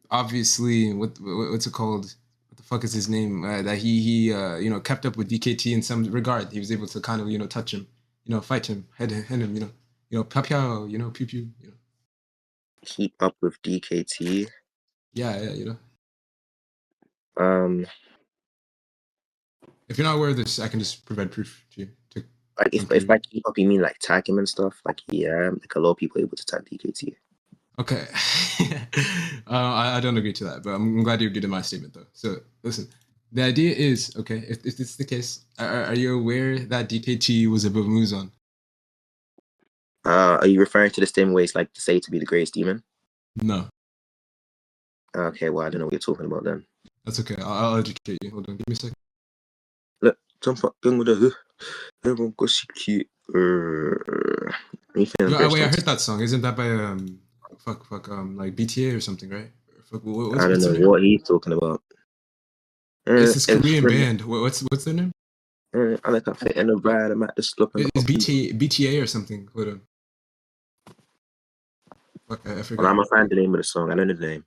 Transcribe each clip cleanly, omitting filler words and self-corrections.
Obviously, what's it called? What the fuck is his name? That he kept up with DKT in some regard. He was able to kind of touch him, fight him, head him, pow pow, pew pew, Keep up with DKT. Yeah. Um, If you're not aware of this, I can just provide proof to you. like if I keep up, you mean like tag him and stuff? Like yeah, like a lot of people are able to tag DKT. Okay. I don't agree to that, but I'm glad you agreed to my statement, though. So, listen, the idea is, okay, if this is the case, are you aware that DKT was above Muzan? Are you referring to the same way it's like to say to be the greatest demon? No. Okay, well, I don't know what you're talking about then. That's okay. I'll educate you. Hold on. Give me a second. Look, jump up, with the everyone go see cute. Wait, I heard that song. Isn't that by, like BTA or something, right? I don't know what he's talking about. It's this Korean band. What's their name? I like a fit in the ride. I'm at the slip. It's BTA or something. Hold on. Okay, I forgot. Well, I'm gonna find the name of the song. I don't know the name.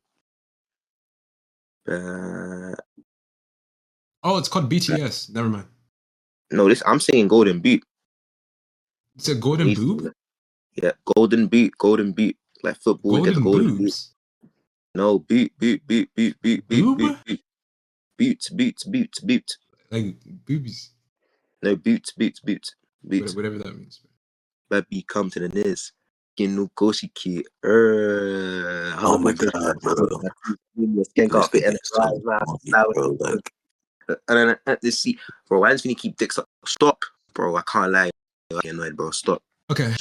Oh, it's called BTS. Never mind. No, I'm saying Golden Boot. It's a Golden Boob? Yeah, Golden Boot, like football. Golden Get the golden boobs. Boot. No, boot. Like boobies. No, boot. Whatever that means. Baby, come to the Niz. Kinukoshiki. Oh my god, bro. And then this see, bro, why does he keep dicks up? Stop, bro. I can't lie. I get annoyed, bro. Stop. Okay.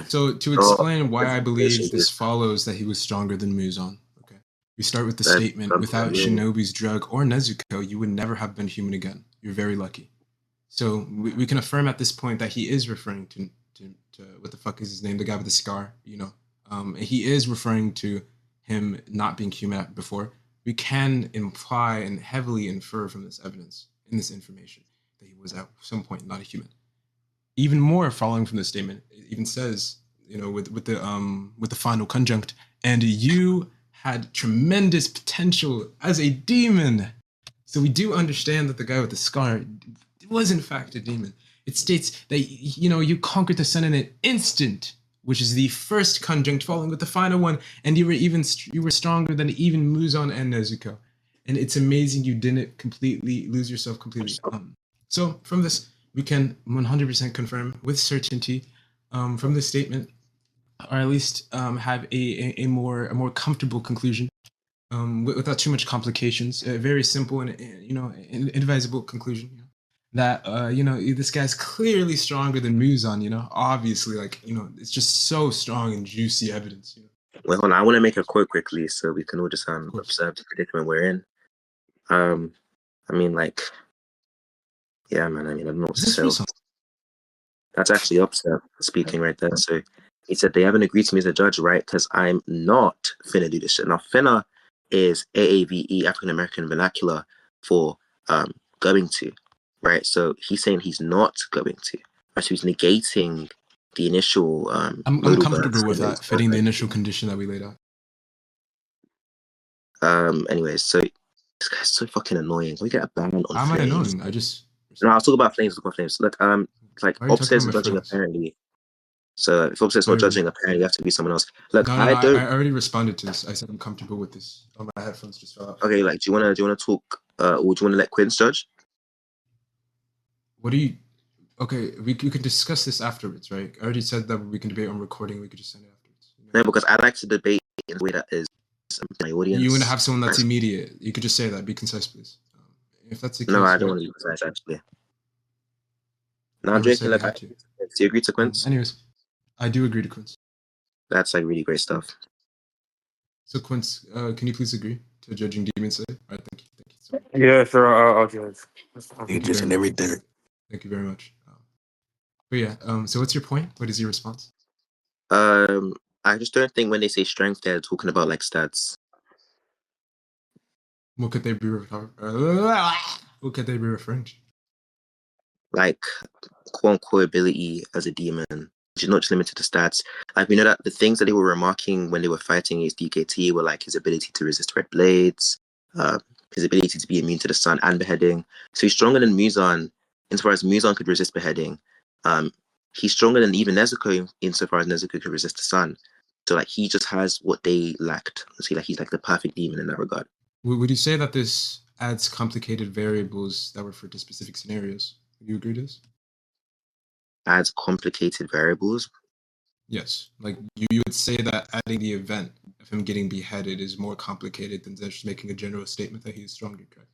So to explain why I believe this follows that he was stronger than Muzan. Okay. We start with the statement: without Shinobi's drug or Nezuko, you would never have been human again. You're very lucky. So we can affirm at this point that he is referring to what the fuck is his name? The guy with the scar, he is referring to him not being human before. We can imply and heavily infer from this evidence, in this information, that he was at some point not a human. Even more, following from the statement, it even says, with the final conjunct, and you had tremendous potential as a demon. So we do understand that the guy with the scar was in fact a demon. It states that you conquered the sun in an instant, which is the first conjunct, following with the final one, and you were stronger than even Muzan and Nezuko. And it's amazing you didn't completely lose yourself completely. So from this, we can 100% confirm with certainty from this statement, or at least have a more comfortable conclusion without too much complications. A very simple and advisable conclusion. That this guy's clearly stronger than Muzan. Obviously, it's just so strong and juicy evidence. Well, hold on. I want to make a quote quickly so we can all just observe the predicament we're in. I mean, like, yeah, man. I mean, I don't know what to say. That's actually Upset speaking right there. So he said they haven't agreed to me as a judge, right? Because I'm not finna do this shit. Now, finna is AAVE, African American vernacular for going to, right? So he's saying he's not going to. Right? So he's negating the initial. I'm comfortable with that, fitting the initial condition that we laid out. Anyways, so this guy's so fucking annoying. Can we get a ban on How am I Flames? annoying? No, I'll talk about Flames. Look, like Offset's judging apparently. So if Offset's not judging, apparently you have to be someone else. Look, I already responded to this. I said I'm comfortable with this. Oh, my headphones just fell out. Okay, like, do you wanna talk? Or do you wanna let Quince judge? What do you? Okay, we can discuss this afterwards, right? I already said that we can debate on recording. We could just send it afterwards. No, because I like to debate in a way that is my audience. You want to have someone that's immediate. You could just say that. Be concise, please. If that's the case. No, I don't want to be concise, actually. No, I'm joking. Like, do you agree to Quince? Anyways, I do agree to Quince. That's like really great stuff. So Quince, can you please agree to judging Demon Slayer? All right, thank you. So yeah, sure. I'll judge. Thank you very much. Thank you very much. But yeah, so what's your point? What is your response? I just don't think when they say strength, they're talking about like stats. What could they be referring to? Like, quote unquote ability as a demon. It's not just limited to stats. Like, we know that the things that they were remarking when they were fighting against DKT were like his ability to resist red blades, his ability to be immune to the sun and beheading. So he's stronger than Muzan insofar as Muzan could resist beheading. He's stronger than even Nezuko insofar as Nezuko could resist the sun. So like he just has what they lacked. So like he's like the perfect demon in that regard. Would you say that this adds complicated variables that refer to specific scenarios? Would you agree to this? Adds complicated variables? Yes. Like you would say that adding the event of him getting beheaded is more complicated than just making a general statement that he is stronger, correct?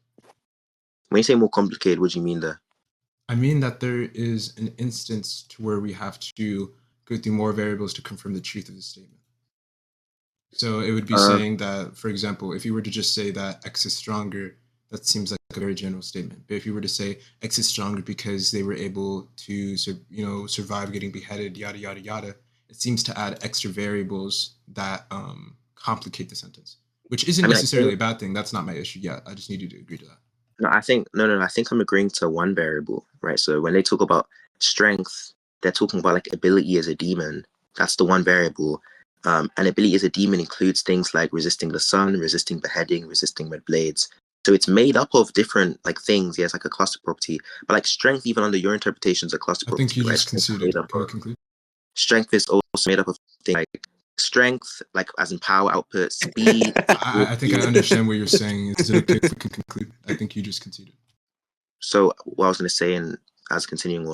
When you say more complicated, what do you mean there? I mean that there is an instance to where we have to go through more variables to confirm the truth of the statement. So it would be saying that, for example, if you were to just say that X is stronger, that seems like a very general statement. But if you were to say X is stronger because they were able to, survive getting beheaded, yada yada yada, it seems to add extra variables that complicate the sentence, which isn't necessarily a bad thing. That's not my issue yet. I just need you to agree to that. No, I think I'm agreeing to one variable, right? So when they talk about strength, they're talking about like ability as a demon. That's the one variable. And ability as a demon includes things like resisting the sun, resisting beheading, resisting red blades. So it's made up of different like things. Yeah, it's like a cluster property. But like strength, even under your interpretation, is a cluster property. I think you just conceded. Can we conclude? Strength is also made up of things like strength, like as in power output, speed. I think I understand what you're saying. Is it okay if we can conclude? I think you just conceded. So what I was going to say, and as continuing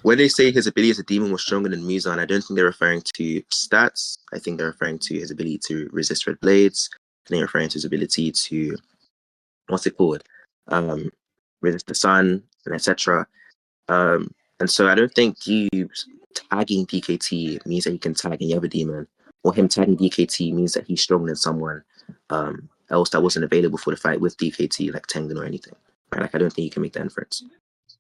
when they say his ability as a demon was stronger than Muzan, I don't think they're referring to stats. I think they're referring to his ability to resist red blades. I think they're referring to his ability to, what's it called? Resist the sun, and etc. And so I don't think you tagging DKT means that he can tag any other demon, or him tagging DKT means that he's stronger than someone else that wasn't available for the fight with DKT, like Tengen or anything. Right? Like I don't think you can make that inference.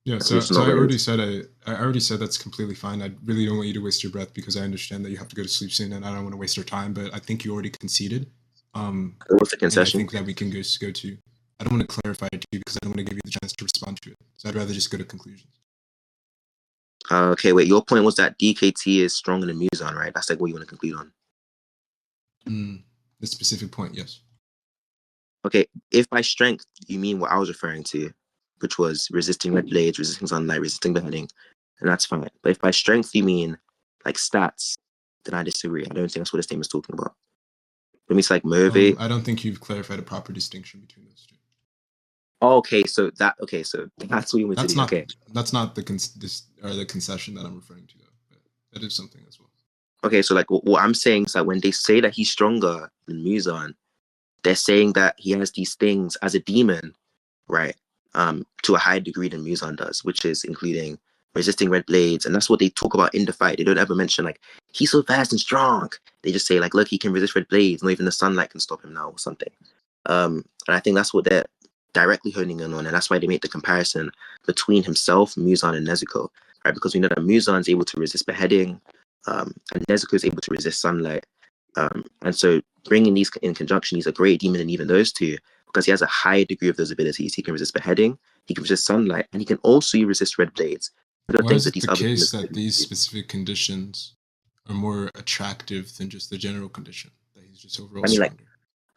Yeah, so I already said that's completely fine. I really don't want you to waste your breath because I understand that you have to go to sleep soon, and I don't want to waste our time. But I think you already conceded. What's the concession? I think that we can go to. I don't want to clarify it to you because I don't want to give you the chance to respond to it. So I'd rather just go to conclusions. Okay, wait. Your point was that DKT is stronger than Muzan, right? That's like what you want to conclude on. The specific point, yes. Okay, if by strength you mean what I was referring to, which was resisting red blades, resisting sunlight, resisting beheading, and that's fine. But if by strength you mean like stats, then I disagree. I don't think that's what the statement's talking about. It means like motivate. I don't think you've clarified a proper distinction between those two. Oh, okay, so that's what you want to do. Okay, that's not the concession that I'm referring to, though. But that is something as well. Okay, so like what I'm saying is that when they say that he's stronger than Muzan, they're saying that he has these things as a demon, right? To a higher degree than Muzan does, which is including resisting red blades, and that's what they talk about in the fight. They don't ever mention like he's so fast and strong. They just say like, look, he can resist red blades. Not even the sunlight can stop him now, or something. And I think that's what they're directly honing in on, and that's why they make the comparison between himself, Muzan, and Nezuko, right? Because we know that Muzan is able to resist beheading, and Nezuko is able to resist sunlight. And so bringing these in conjunction, he's a great demon in even those two, because he has a higher degree of those abilities. He can resist beheading, he can resist sunlight, and he can also resist red blades. Why is it the case that these specific conditions are more attractive than just the general condition? That he's just overall stronger? Like,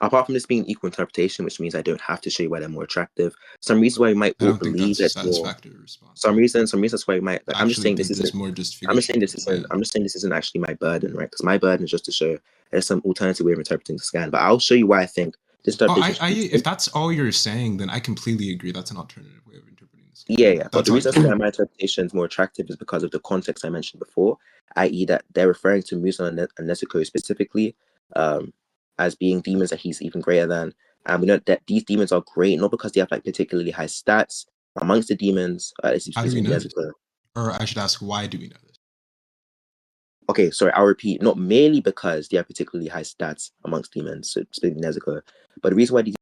apart from this being equal interpretation, which means I don't have to show you why they're more attractive. Some reasons why we might all believe that satisfactory response. Some reasons why we might. Like, I'm just saying this isn't actually my burden, right? Because my burden is just to show there's some alternative way of interpreting the scan. But I'll show you why I think this interpretation. If that's all you're saying, then I completely agree. That's an alternative way of interpreting the scan. Yeah. But the reason why my interpretation is more attractive is because of the context I mentioned before, i.e., that they're referring to Muzan and Nezuko specifically. As being demons that he's even greater than. And we know that these demons are great, not because they have like particularly high stats amongst the demons. How do we know this? Or I should ask, why do we know this? Okay, sorry, I'll repeat. Not merely because they have particularly high stats amongst demons, so specifically Nezuko, but the reason why these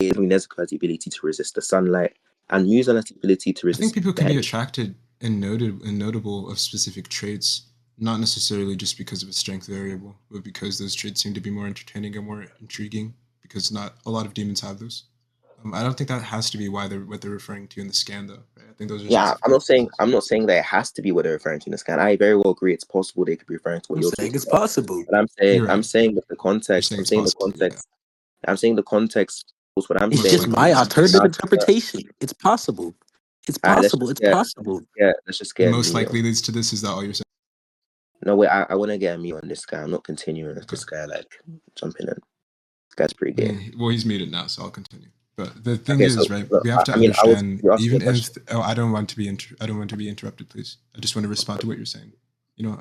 Nezuko has the ability to resist the sunlight, and Muzan has the ability to resist. I think people can be attracted and notable of specific traits, not necessarily just because of a strength variable, but because those traits seem to be more entertaining and more intriguing, because not a lot of demons have those. I don't think that has to be what they're referring to in the scan, though. Right? I think those are I'm not saying that it has to be what they're referring to in the scan. I very well agree it's possible they could be referring to what you're saying. It's possible. But I'm saying that the context. I'm saying the context. What I'm it's saying. It's just my alternative interpretation. It's possible. It's possible. It's possible. Yeah, let's just get. Most likely leads to this. Is that all you're saying? No, wait. I want to get a mute on this guy. I'm not continuing with this guy like jumping in. This guy's pretty gay. Well, he's muted now, so I'll continue. But the thing is, right? We have to understand. I don't want to be interrupted, please. I just want to respond to what you're saying.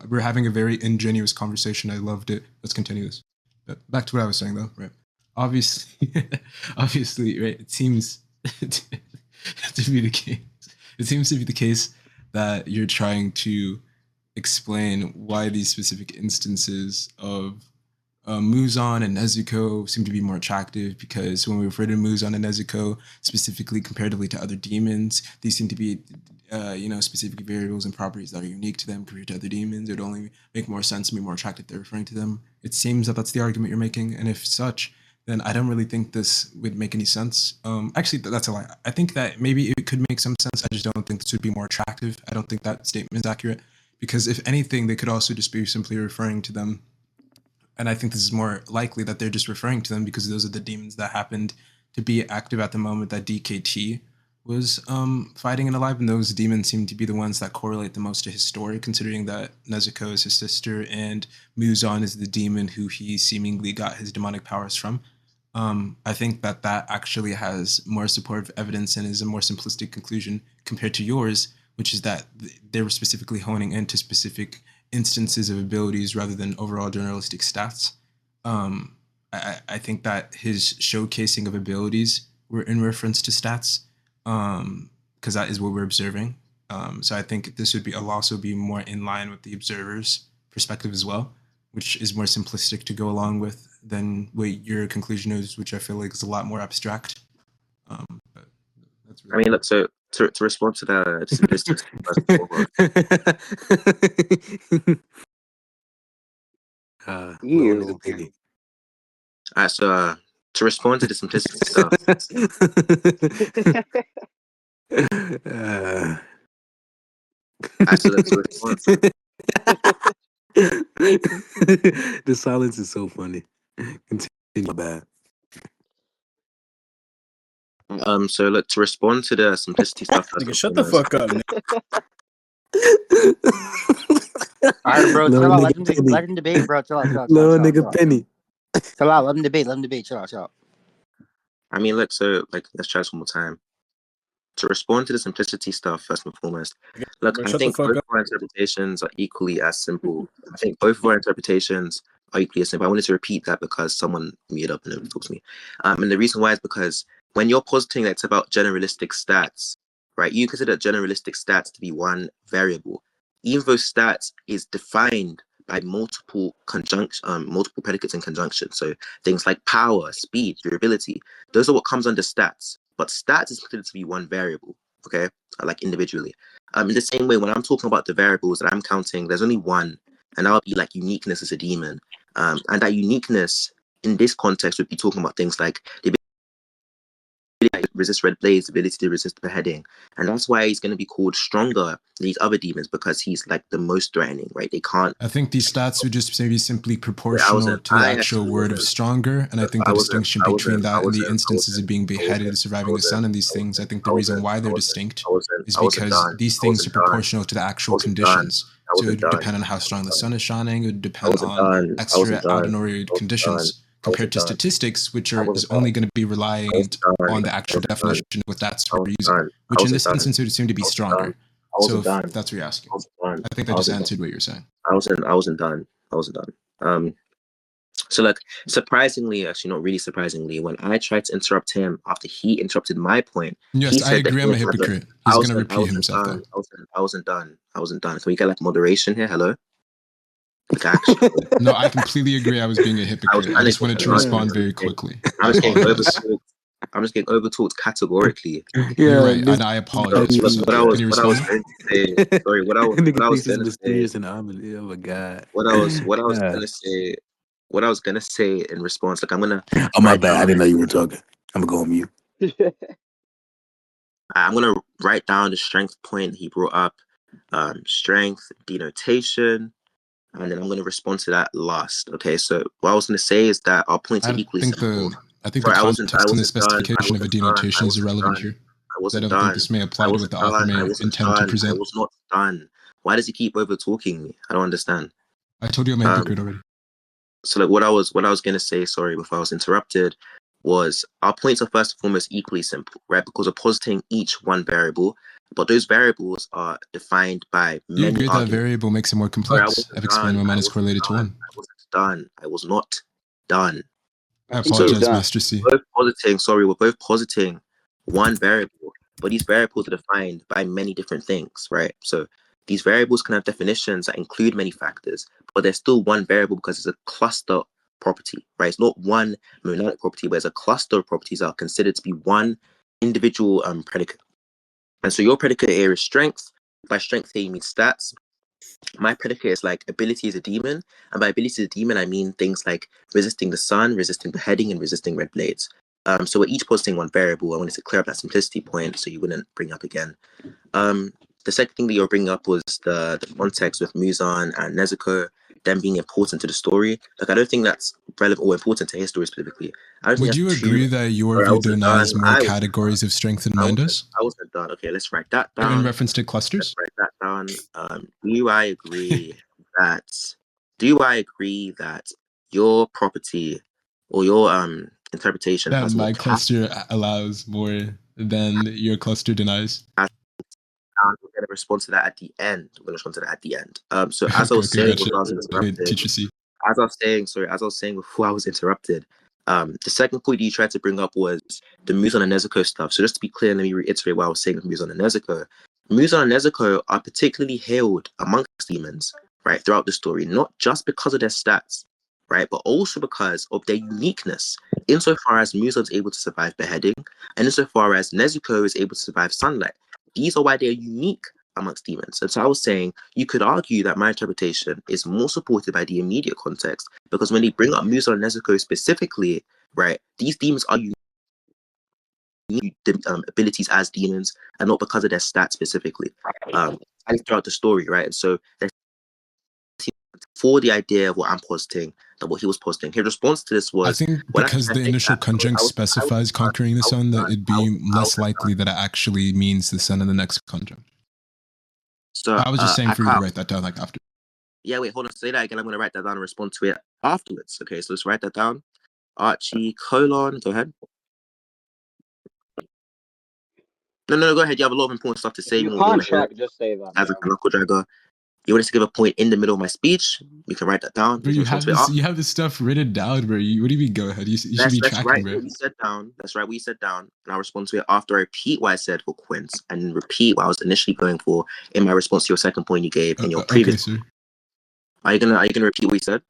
We're having a very ingenuous conversation. I loved it. Let's continue this. But back to what I was saying, though, right? Obviously, right? It seems to be the case. It seems to be the case that you're trying to explain why these specific instances of Muzan and Nezuko seem to be more attractive, because when we refer to Muzan and Nezuko specifically comparatively to other demons, these seem to be specific variables and properties that are unique to them compared to other demons. It would only make more sense and be more attractive if they're referring to them. It seems that that's the argument you're making, and if such, then I don't really think this would make any sense. Actually, that's a lie. I think that maybe it could make some sense. I just don't think this would be more attractive. I don't think that statement is accurate, because if anything, they could also just be simply referring to them. And I think this is more likely that they're just referring to them because those are the demons that happened to be active at the moment that DKT was fighting and alive. And those demons seem to be the ones that correlate the most to his story, considering that Nezuko is his sister and Muzan is the demon who he seemingly got his demonic powers from. I think that actually has more supportive evidence and is a more simplistic conclusion compared to yours, which is that they were specifically honing into specific instances of abilities rather than overall generalistic stats. I think that his showcasing of abilities were in reference to stats, because that is what we're observing. So I think this would also be more in line with the observer's perspective as well, which is more simplistic to go along with than what your conclusion is, which I feel like is a lot more abstract. But that's really look, so to respond to that simplistic so to respond to the simplistic stuff. The silence is so funny. Continue, bad. So look, to respond to the simplicity stuff. Nigga, shut the fuck up, nigga. Alright, bro, chill out. Let him debate, bro. Chill out. Little nigga Penny. Chill out. Let him debate. Chill out. Look, so let's try this one more time. To respond to the simplicity stuff, first and foremost, look, I think both of our interpretations are equally as simple. I wanted to repeat that because someone muted up and nobody talked to me. And the reason why is because when you're positing that it's about generalistic stats, right? You consider generalistic stats to be one variable, even though stats is defined by multiple predicates in conjunction. So things like power, speed, durability, those are what comes under stats. But stats is considered to be one variable, okay? Like individually. In the same way, when I'm talking about the variables that I'm counting, there's only one, and that would be like uniqueness as a demon. And that uniqueness in this context would be talking about things like the ability to resist red blades, the ability to resist beheading. And that's why he's going to be called stronger than these other demons, because he's like the most threatening, right? They can't. I think these stats would just maybe simply proportional to the actual word of stronger. And I think the distinction between that and the instances of being beheaded, surviving the sun, and these things, I think the reason why they're distinct is because these things are proportional to the actual conditions. So it would depend on how strong the sun is shining. It would depend on extraordinary conditions, compared to statistics, which is only going to be reliant on the actual definition of what stats we're using, which in this instance would seem to be stronger. So if that's what you're asking, I think that just answered what you're saying. I wasn't done. So like, surprisingly, actually not really surprisingly, when I tried to interrupt him after he interrupted my point, yes, I agree. I'm a hypocrite. He's going to repeat himself. I wasn't done. Can we get like moderation here? Hello. No, I completely agree. I was being a hypocrite. I just wanted to respond very quickly. I'm just getting overtalked categorically. Yeah, you're right, and I apologize. What I was going to say. Sorry, what I was going to say. Oh my god. What I was going to say in response. Like I'm gonna. Oh my bad. I didn't know you were talking. I'm gonna go on mute. I'm gonna write down the strength point he brought up. Strength, denotation, and then I'm going to respond to that last. Okay, so what I was going to say is that our points are equally simple. I think the context and the specification of a denotation is irrelevant here. I don't think this may apply to what the author may intend to present. I was not done. Why does he keep over talking me? I don't understand. I told you I made good already. So like what I was going to say, sorry, before I was interrupted, was our points are first and foremost equally simple, right? Because we're positing each one variable, but those variables are defined by many You agree arguments. That variable makes it more complex. I've explained why mine is correlated to 1. I wasn't done. I was not done. I apologize, Master C. We're both positing one variable, but these variables are defined by many different things, right? So these variables can have definitions that include many factors, but there's still one variable because it's a cluster property, right? It's not one monadic property, but it's a cluster of properties that are considered to be one individual predicate. And so your predicate here is strength. By strength here, you mean stats. My predicate is like ability is a demon. And by ability is a demon, I mean things like resisting the sun, resisting beheading, and resisting red blades. So we're each positing one variable. I wanted to clear up that simplicity point so you wouldn't bring up again. The second thing that you're bringing up was the context with Muzan and Nezuko, them being important to the story. Like, I don't think that's relevant or important to his story specifically. Would you agree that your view denies more categories of strength than mine does? I wasn't done. Okay, let's write that down. In reference to clusters? Let's write that down. Do I agree that your property or your interpretation that has my cluster allows more than your cluster denies? We're going to respond to that at the end. So as I was saying, before I was interrupted, as I was saying before I was interrupted, the second point you tried to bring up was the Muzan and Nezuko stuff. So just to be clear, let me reiterate what I was saying with Muzan and Nezuko. Muzan and Nezuko are particularly hailed amongst demons, right, throughout the story, not just because of their stats, right, but also because of their uniqueness, insofar as Muzan is able to survive beheading, and insofar as Nezuko is able to survive sunlight. These are why they're unique amongst demons. And so I was saying, you could argue that my interpretation is more supported by the immediate context, because when they bring up Muzan and Nezuko specifically, right, these demons are unique abilities as demons, and not because of their stats specifically. And throughout the story, right? And so for the idea of what I'm positing, that what he was posting, his response to this was, I think because the initial conjunct specifies conquering the sun, that it'd be less likely that it actually means the sun in the next conjunct. So I was just saying for you to write that down like after. Yeah, wait, hold on. Say that again. I'm going to write that down and respond to it afterwards. Okay, so let's write that down. Archi, go ahead. No, go ahead. You have a lot of important stuff to say. You can't just say that. As a knuckle dragger. You want us to give a point in the middle of my speech? We can write that down. But you have this stuff written down, bro. What do you mean? Go ahead. You should be tracking, write bro. What you said down. Let's write what you said down, and I'll respond to it after I repeat what I said for Quince, and repeat what I was initially going for in my response to your second point you gave in your previous. Okay, sir. Are you gonna repeat what you said?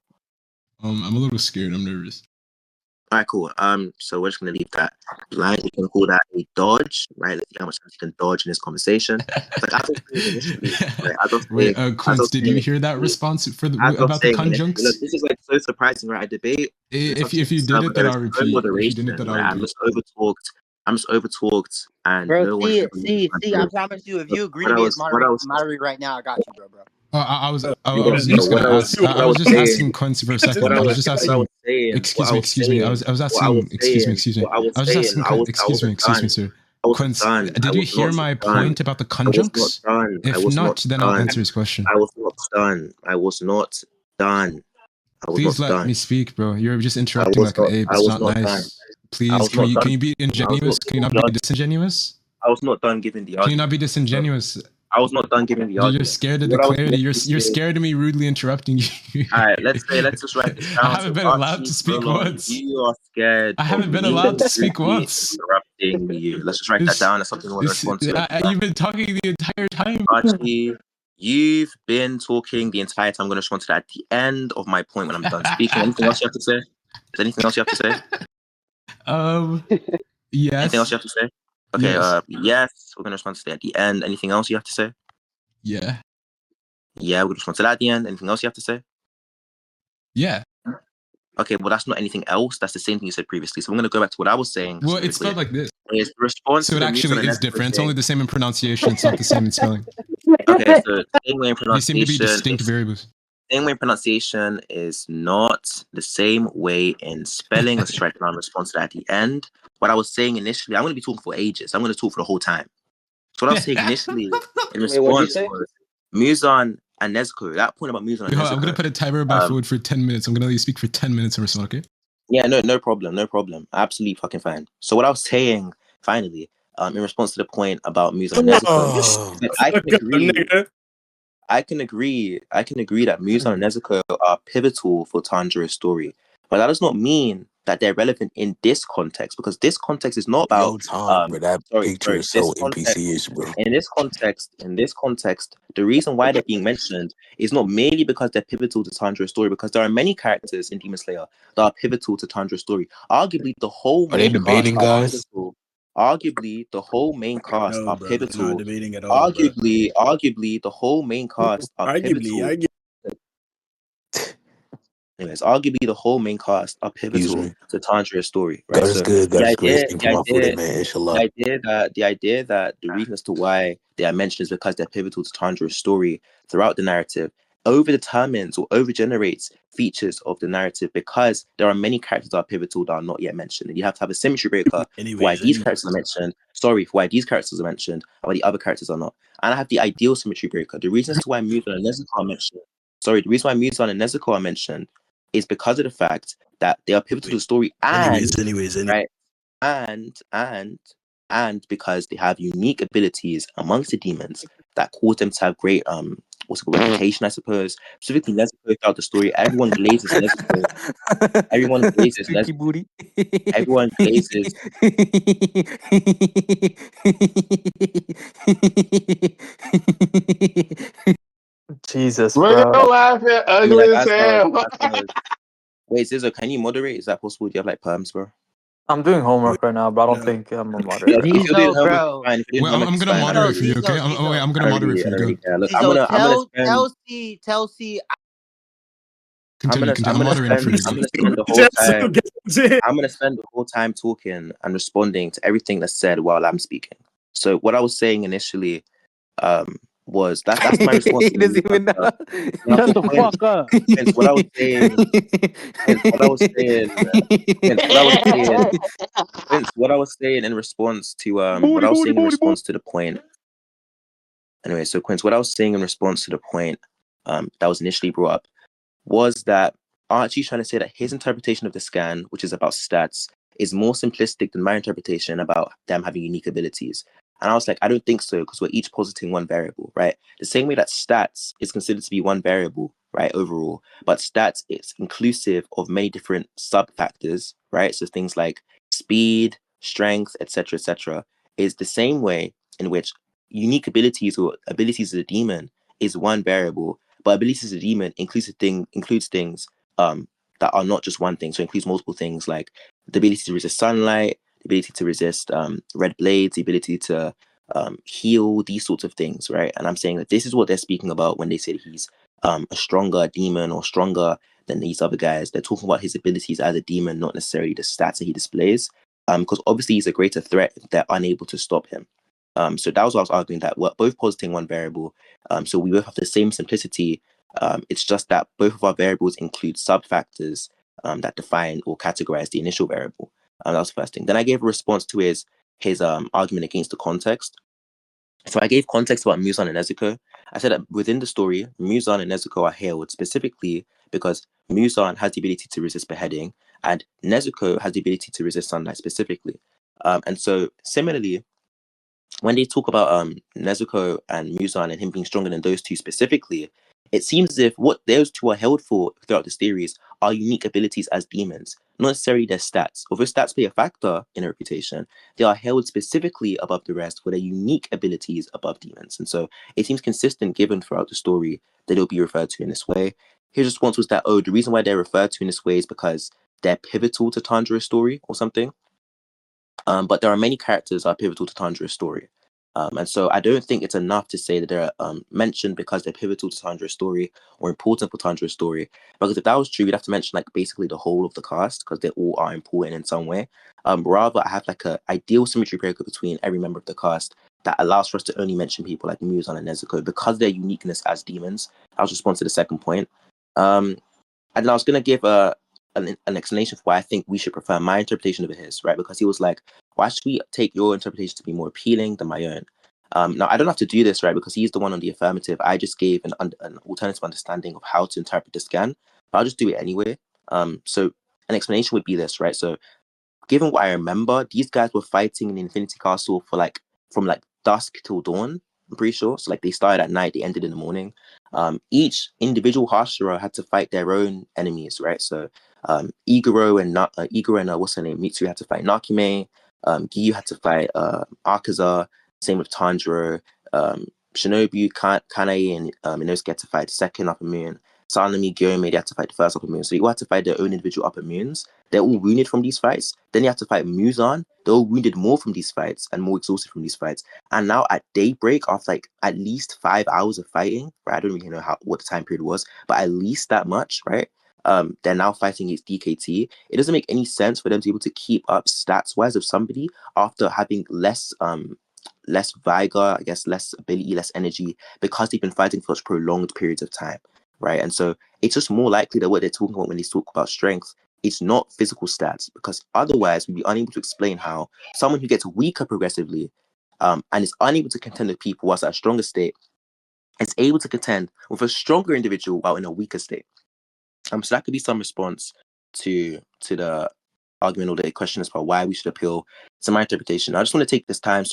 I'm a little scared. I'm nervous. All right, cool. So we're just gonna leave that line. We can call that a dodge, right? Let's see how much time you can dodge in this conversation. Wait, Quince, did you hear that response about the conjuncts? This is like so surprising, right? A debate. If you did it, then I'll repeat. If you didn't, then I'll repeat. I'm just over talked, and bro, no one. See. I promise you, if you agree to be as moderate right now, I got you, bro. I was just gonna ask. I was just asking Quince for a second. I was just asking. Excuse me. I was asking. Excuse me. I was just asking. Excuse me, sir. Quince, did you hear my point about the conjuncts? If not, then I'll answer his question. I was not done. Please let me speak, bro. You're just interrupting like an ape. It's not nice. Please, can you be ingenuous? Can you not be disingenuous? I was not done giving the argument. Can you not be disingenuous? I was not done giving the argument. You're scared of the clarity. You're scared of me rudely interrupting you. All right, let's just write this down. I haven't been allowed to speak once. You are scared. I haven't been allowed to speak once. Interrupting you. Let's just write that down. That's something I want to respond to. You've been talking the entire time. Archie, you've been talking the entire time. I'm going to respond to that at the end of my point when I'm done speaking. Anything else you have to say? Is there anything else you have to say? Yes. Anything else you have to say? Okay, yes. We're going to respond to that at the end. Anything else you have to say? Yeah. Yeah, we're going to respond to that at the end. Anything else you have to say? Yeah. Okay, well, that's not anything else. That's the same thing you said previously. So I'm going to go back to what I was saying. Well, it's spelled like this. It's the response so it actually is different. It's only the same in pronunciation. It's not the same in spelling. Okay, so same way in pronunciation. They seem to be distinct variables. Same way in pronunciation is not the same way in spelling. Let's try to response to that at the end. What I was saying initially, I'm going to be talking for ages. I'm going to talk for the whole time. So what I was saying initially in response was Muzan and Nezuko. That point about Muzan and Nezuko. I'm going to put a timer back forward for 10 minutes. I'm going to let you speak for 10 minutes and respond, okay? Yeah, no problem. Absolutely fucking fine. So what I was saying, finally, in response to the point about Muzan and Nezuko, I can agree that Muzan and Nezuko are pivotal for Tanjiro's story. But that does not mean that they're relevant in this context, because this context is not about bro, that picture is so NPC-ish, bro. In this context, the reason why they're being mentioned is not merely because they're pivotal to Tanjiro's story, because there are many characters in Demon Slayer that are pivotal to Tanjiro's story. Arguably, the whole main debating, guys? Arguably, the whole main cast are bro, pivotal. not debating at all, Arguably, the whole main cast are pivotal. Anyways, arguably the whole main cast are pivotal to Tanjiro's story, right? God is good. God is great. The idea that the reason as to why they are mentioned is because they're pivotal to Tanjiro's story throughout the narrative over-determines or over-generates features of the narrative, because there are many characters that are pivotal that are not yet mentioned, and you have to have a symmetry breaker for why these characters are mentioned. For why these characters are mentioned, and why the other characters are not. And I have the ideal symmetry breaker. The reason as to why Muzan and Nezuko are mentioned. The reason why Muzan and Nezuko are mentioned is because of the fact that they are pivotal to the story, and right, and because they have unique abilities amongst the demons that cause them to have great reputation, I suppose. Specifically, Nezuko throughout the story, everyone glazes Nezuko. Everyone glazes Nezuko. Everyone glazes. Jesus, bro. Don't laugh at ugly as hell. Wait, Zizzo, can you moderate? Is that possible? Do you have like perms, bro? I'm doing homework right now, but I don't think I'm a moderator. Zizo, bro. I'm going to moderate for you, okay? I'm going to moderate for you. Look, Tell C. Continue. I'm moderating for you. I'm gonna spend the whole time talking and responding to everything that's said while I'm speaking. So what I was saying initially was that's my response. He doesn't even know. Shut the fuck up. What I was saying in response to the point. Anyway, so Quince, what I was saying in response to the point that was initially brought up was that Archie's trying to say that his interpretation of the scan, which is about stats, is more simplistic than my interpretation about them having unique abilities. And I was like, I don't think so, because we're each positing one variable, right? The same way that stats is considered to be one variable, right, overall, but stats is inclusive of many different sub-factors, right? So things like speed, strength, etc., is the same way in which unique abilities or abilities of the demon is one variable, but abilities of the demon includes things that are not just one thing. So it includes multiple things, like the ability to resist sunlight, the ability to resist red blades, the ability to heal, these sorts of things, right? And I'm saying that this is what they're speaking about when they say he's a stronger demon or stronger than these other guys. They're talking about his abilities as a demon, not necessarily the stats that he displays, because obviously he's a greater threat if they're unable to stop him. So that was what I was arguing, that we're both positing one variable. So we both have the same simplicity. It's just that both of our variables include sub-factors that define or categorize the initial variable. That was the first thing. Then I gave a response to his argument against the context. So I gave context about Muzan and Nezuko. I said that within the story, Muzan and Nezuko are hailed specifically because Muzan has the ability to resist beheading, and Nezuko has the ability to resist sunlight specifically. And so similarly, when they talk about Nezuko and Muzan and him being stronger than those two specifically, it seems as if what those two are held for throughout the series are unique abilities as demons, not necessarily their stats. Although stats play a factor in their reputation, they are held specifically above the rest for their unique abilities above demons. And so it seems consistent given throughout the story that it'll be referred to in this way. His response was that, the reason why they're referred to in this way is because they're pivotal to Tanjiro's story or something. But there are many characters that are pivotal to Tanjiro's story. And so I don't think it's enough to say that they're mentioned because they're pivotal to Tanjiro's story or important for Tanjiro's story. Because if that was true, we'd have to mention like basically the whole of the cast because they all are important in some way. Rather, I have like a ideal symmetry breaker between every member of the cast that allows for us to only mention people like Muzan and Nezuko because their uniqueness as demons. I'll respond to the second point. And I was going to give an explanation for why I think we should prefer my interpretation of his, right? Because he was like, why should we take your interpretation to be more appealing than my own? Now, I don't have to do this, right? Because he's the one on the affirmative. I just gave an alternative understanding of how to interpret the scan, but I'll just do it anyway. So an explanation would be this, right? So given what I remember, these guys were fighting in the Infinity Castle for like from like dusk till dawn. I'm pretty sure. So like they started at night, they ended in the morning. Each individual Hashira had to fight their own enemies, right? So Iguro and what's her name? Mitsu had to fight Nakime. Giyu had to fight Akaza. Same with Tanjiro. Shinobu, Kanae, and Inosuke had to fight the second upper moon. Sanemi, Gyome, they had to fight the first upper moon. So you all had to fight their own individual upper moons. They're all wounded from these fights. Then you have to fight Muzan. They're all wounded more from these fights and more exhausted from these fights. And now at daybreak, after like at least 5 hours of fighting, right? I don't really know what the time period was, but at least that much, right? They're now fighting against DKT. It doesn't make any sense for them to be able to keep up stats-wise of somebody after having less vigor, I guess, less ability, less energy, because they've been fighting for such prolonged periods of time, right? And so it's just more likely that what they're talking about when they talk about strength, it's not physical stats, because otherwise we'd be unable to explain how someone who gets weaker progressively and is unable to contend with people whilst at a stronger state is able to contend with a stronger individual while in a weaker state. So that could be some response to the argument or the question as about why we should appeal to my interpretation. I just want to take this time,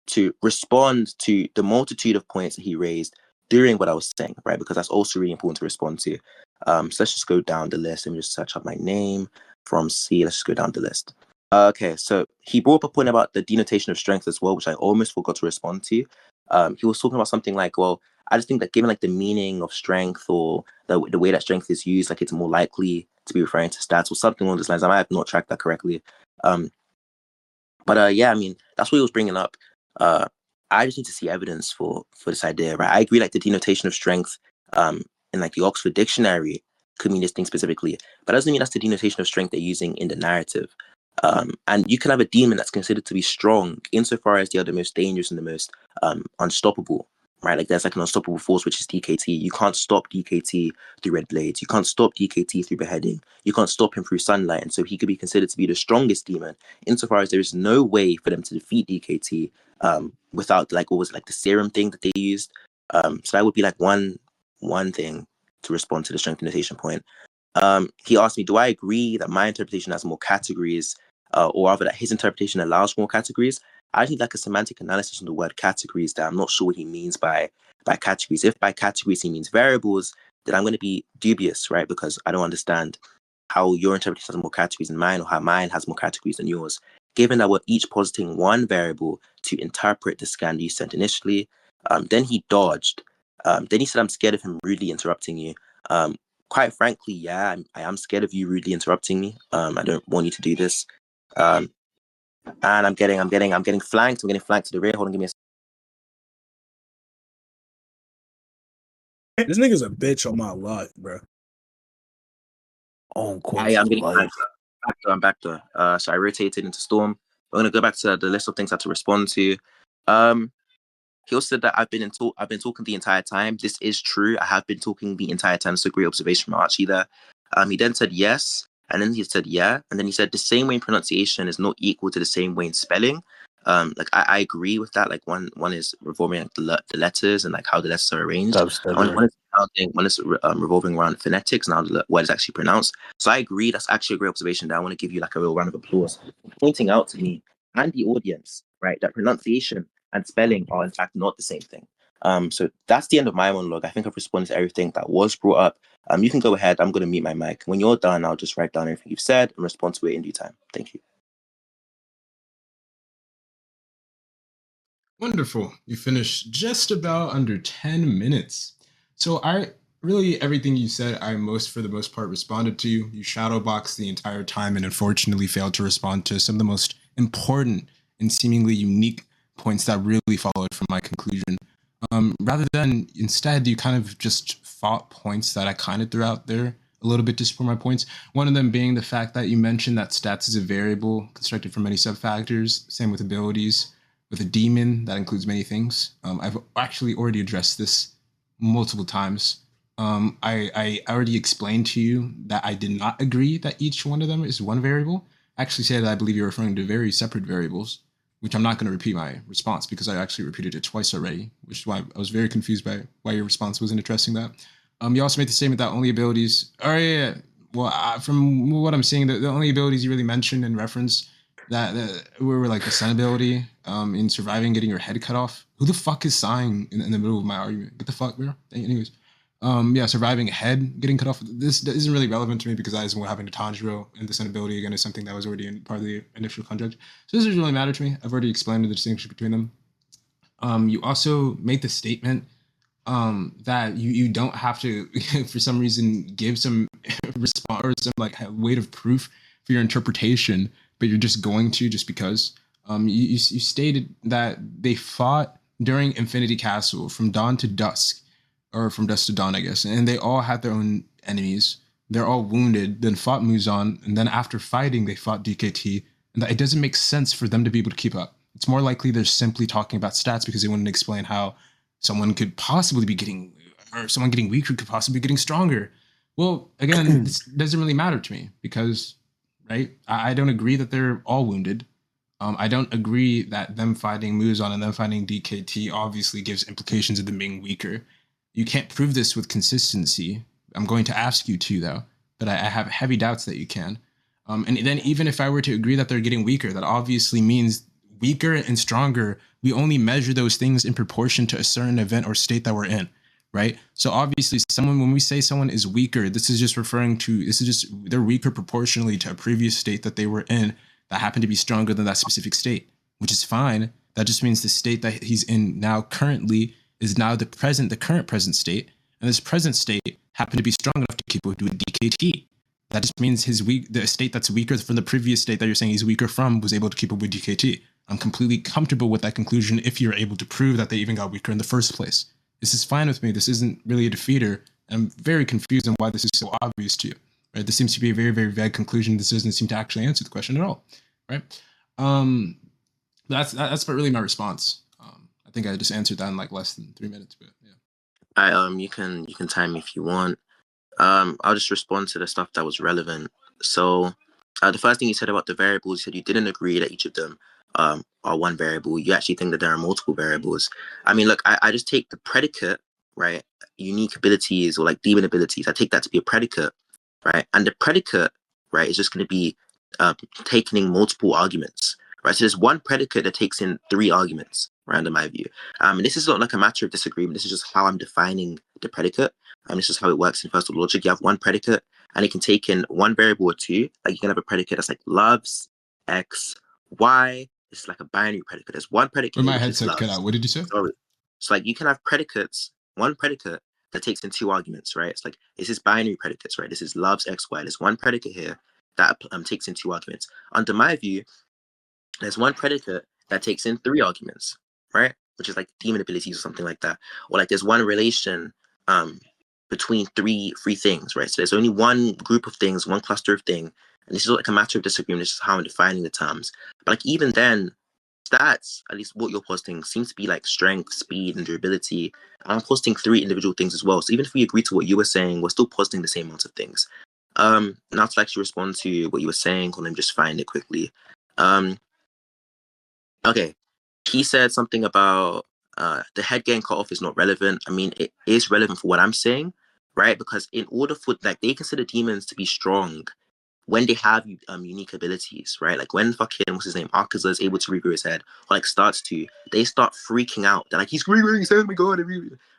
to respond to the multitude of points that he raised during what I was saying, right? Because that's also really important to respond to. So let's just go down the list. Let me just search up my name from C. Let's just go down the list. Okay, so he brought up a point about the denotation of strength as well, which I almost forgot to respond to. He was talking about something like, well, I just think that given like the meaning of strength or the way that strength is used, like it's more likely to be referring to stats or something along those lines. I might have not tracked that correctly. But yeah, I mean, that's what he was bringing up. I just need to see evidence for this idea, right? I agree, like the denotation of strength in like the Oxford Dictionary could mean this thing specifically, but that doesn't mean that's the denotation of strength they're using in the narrative. And you can have a demon that's considered to be strong insofar as they are the most dangerous and the most unstoppable, right? Like there's like an unstoppable force, which is DKT. You can't stop DKT through red blades. You can't stop DKT through beheading. You can't stop him through sunlight. And so he could be considered to be the strongest demon insofar as there is no way for them to defeat DKT without like, what was it, like the serum thing that they used. So that would be like one thing to respond to the strength denotation point. He asked me, do I agree that my interpretation has more categories, or rather that his interpretation allows for more categories? I need like a semantic analysis on the word categories that I'm not sure what he means by categories. If by categories he means variables, then I'm going to be dubious, right? Because I don't understand how your interpretation has more categories than mine, or how mine has more categories than yours. Given that we're each positing one variable to interpret the scan you sent initially, then he dodged. Then he said, I'm scared of him rudely interrupting you. Quite frankly, yeah, I am scared of you rudely interrupting me. I don't want you to do this. And I'm getting flanked. I'm getting flanked to the rear. Hold on, give me a This nigga's a bitch on my lot, bro. On I'm getting flanked. I'm back to. So I rotated into Storm. We're gonna go back to the list of things I had to respond to. He also said that I've been talking the entire time. This is true. I have been talking the entire time. It's a great observation from Archie there. He then said yes, and then he said yeah, and then he said the same way in pronunciation is not equal to the same way in spelling. Like I agree with that. Like one is revolving like the letters and like how the letters are arranged. One is revolving around phonetics and how the word is actually pronounced. So I agree. That's actually a great observation. That I want to give you like a real round of applause for pointing out to me and the audience, right, that pronunciation and spelling are in fact not the same thing. So that's the end of my monologue. I think I've responded to everything that was brought up. You can go ahead. I'm going to mute my mic. When you're done, I'll just write down everything you've said and respond to it in due time. Thank you. Wonderful. You finished just about under 10 minutes. So everything you said, for the most part responded to. You shadowboxed the entire time and unfortunately failed to respond to some of the most important and seemingly unique points that really followed from my conclusion. Rather than instead, you kind of just fought points that I kind of threw out there a little bit to support my points. One of them being the fact that you mentioned that stats is a variable constructed from many subfactors. Same with abilities. With a demon, that includes many things. I've actually already addressed this multiple times. I already explained to you that I did not agree that each one of them is one variable. I actually said that I believe you're referring to very separate variables, which I'm not going to repeat my response because I actually repeated it twice already, which is why I was very confused by why your response wasn't addressing that. You also made the statement that only abilities. Oh yeah. Well, from what I'm seeing, the only abilities you really mentioned and referenced that were like the sun ability, in surviving getting your head cut off. Who the fuck is sighing in the middle of my argument? Get the fuck, bro. Anyways, yeah, surviving a head getting cut off. This isn't really relevant to me because I isn't having a Tanjiro and the sun ability again is something that was already in part of the initial contract. So this doesn't really matter to me. I've already explained the distinction between them. You also made the statement that you don't have to for some reason give some response or some like weight of proof for your interpretation, but you're just going to just because. You stated that they fought during Infinity Castle from dawn to dusk, or from dusk to dawn, I guess, and they all had their own enemies. They're all wounded, then fought Muzan, and then after fighting, they fought DKT, and that it doesn't make sense for them to be able to keep up. It's more likely they're simply talking about stats because they wouldn't explain how someone could possibly be getting, or someone getting weaker could possibly be getting stronger. Well, again, this doesn't really matter to me because, right, I don't agree that they're all wounded. I don't agree that them fighting Muzan and them fighting DKT obviously gives implications of them being weaker. You can't prove this with consistency. I'm going to ask you to, though, but I have heavy doubts that you can. And then even if I were to agree that they're getting weaker, that obviously means weaker and stronger. We only measure those things in proportion to a certain event or state that we're in, right? So obviously when we say someone is weaker, this is just they're weaker proportionally to a previous state that they were in that happened to be stronger than that specific state, which is fine. That just means the state that he's in now currently is now the current present state, and this present state happened to be strong enough to keep up with DKT. That just means the state that's weaker from the previous state that you're saying he's weaker from was able to keep up with DKT. I'm completely comfortable with that conclusion if you're able to prove that they even got weaker in the first place. This is fine with me. This isn't really a defeater. I'm very confused on why this is so obvious to you. Right? This seems to be a very, very vague conclusion. This doesn't seem to actually answer the question at all. Right? That's really my response. I think I just answered that in like less than 3 minutes, but yeah. You can time me if you want. I'll just respond to the stuff that was relevant. So, the first thing you said about the variables, you said you didn't agree that each of them are one variable. You actually think that there are multiple variables. I mean, look, I just take the predicate, right? Unique abilities or like demon abilities. I take that to be a predicate, right? And the predicate, right, is just going to be taking in multiple arguments, right? So there's one predicate that takes in 3 arguments, right, in my view. And this is not like a matter of disagreement. This is just how I'm defining the predicate. This is how it works in first order logic. You have one predicate, and it can take in one variable or 2. Like you can have a predicate that's like loves X, Y. It's like a binary predicate. There's one predicate. My headset cut out. What did you say? Sorry. So like you can have predicates, one predicate that takes in 2 arguments, right? It's like this is binary predicates, right? This is loves X, Y. There's one predicate here that takes in 2 arguments. Under my view, there's one predicate that takes in 3 arguments, right? Which is like demon abilities or something like that. Or like there's one relation between three things, right? So there's only one group of things, one cluster of things, and this is like a matter of disagreement. This is how I'm defining the terms. But like even then, stats, at least what you're posting, seems to be like strength, speed, and durability. I'm posting 3 individual things as well. So even if we agree to what you were saying, we're still posting the same amount of things. Now to actually respond to what you were saying, let me just find it quickly. Okay, he said something about the head getting cut off is not relevant. I mean, it is relevant for what I'm saying, right? Because in order for like they consider demons to be strong when they have unique abilities, right? Like when fucking what's his name, Akaza is able to regrow his head, or like starts to, they start freaking out. They're like, he's regrowing his head, oh my god,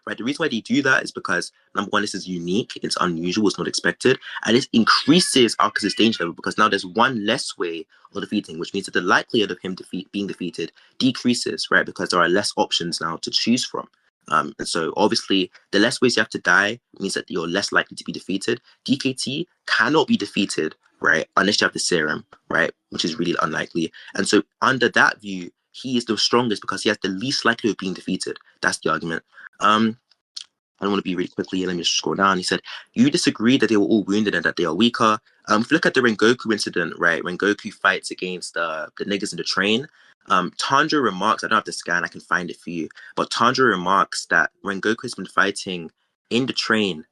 right? The reason why they do that is because number one, this is unique, it's unusual, it's not expected, and it increases Akaza's danger level because now there's one less way of defeating, which means that the likelihood of him being defeated decreases, right? Because there are less options now to choose from. And so obviously the less ways you have to die means that you're less likely to be defeated. DKT cannot be defeated, right, unless you have the serum, right, which is really unlikely. And so under that view, he is the strongest because he has the least likelihood of being defeated. That's the argument. I don't want to be really quickly. Let me just scroll down. He said, you disagree that they were all wounded and that they are weaker. If you look at the Rengoku incident, right, when Goku fights against the niggas in the train, Tanjiro remarks, I don't have to scan, I can find it for you, but Tanjiro remarks that Rengoku has been fighting in the train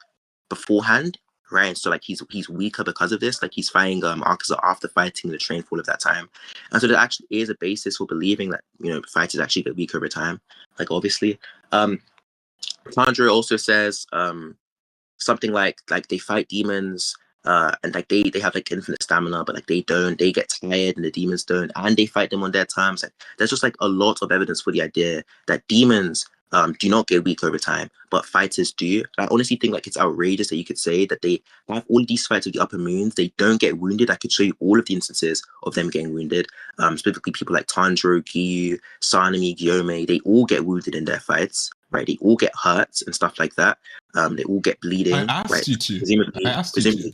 beforehand, right? So like he's weaker because of this. Like he's fighting Akaza after fighting in the train for all of that time. And so there actually is a basis for believing that, you know, fighters actually get weaker over time. Like obviously. Tanjiro also says something like they fight demons and like they have like infinite stamina, but like they don't, they get tired and the demons don't, and they fight them on their terms. Like there's just like a lot of evidence for the idea that demons do not get weak over time, but fighters do. I honestly think like it's outrageous that you could say that they have all these fights with the upper moons, they don't get wounded. I could show you all of the instances of them getting wounded. Specifically people like Tanjiro, Giyu, Sanemi, Gyome, they all get wounded in their fights, right? They all get hurt and stuff like that. They all get bleeding. I asked right? you to.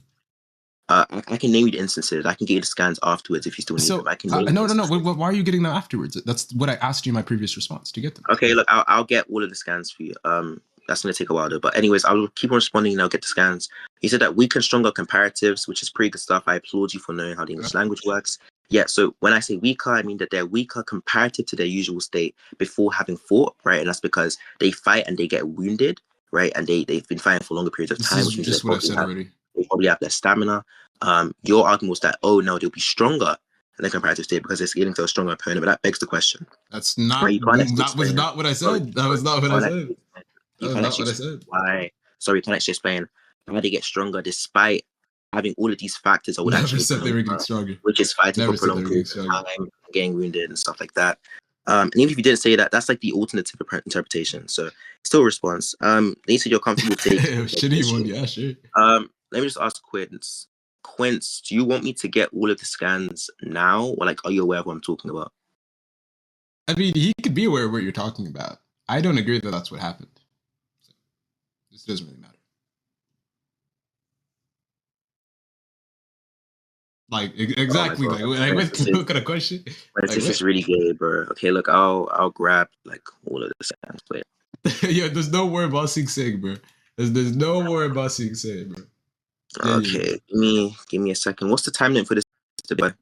I can name you the instances. I can get you the scans afterwards if you still need them. I can name no. Why are you getting them afterwards? That's what I asked you in my previous response to get them. Okay, look, I'll get all of the scans for you. That's gonna take a while though. But anyways, I'll keep on responding and I'll get the scans. He said that weak and stronger comparatives, which is pretty good stuff. I applaud you for knowing how the English language works. Yeah, so when I say weaker, I mean that they're weaker comparative to their usual state before having fought, right? And that's because they fight and they get wounded, right? And they've been fighting for longer periods of time, which means just what I said already. They probably have less stamina. Your argument was that, oh no, they'll be stronger in the comparative state because they're getting to a stronger opponent, but that begs the question. That's not, right, that was not what I said. That was not what I said. You can't actually explain why. Sorry, you can't actually explain why they get stronger despite having all of these factors. I would never said they were getting stronger. Which is fighting for prolonged periods of time, getting wounded and stuff like that. And even if you didn't say that, that's like the alternative interpretation. So still a response. They said you're comfortable taking. Shitty one, yeah, sure. Let me just ask Quince. Quince, do you want me to get all of the scans now, or like, are you aware of what I'm talking about? I mean, he could be aware of what you're talking about. I don't agree that that's what happened. So, this doesn't really matter. Like exactly, what kind of question? This is really gay, bro. Okay, look, I'll grab like all of the scans. Yeah, there's no word about Sing Sing, bro. There's no word about Sing Sing, bro. Okay, give me a second. What's the time limit for this debate?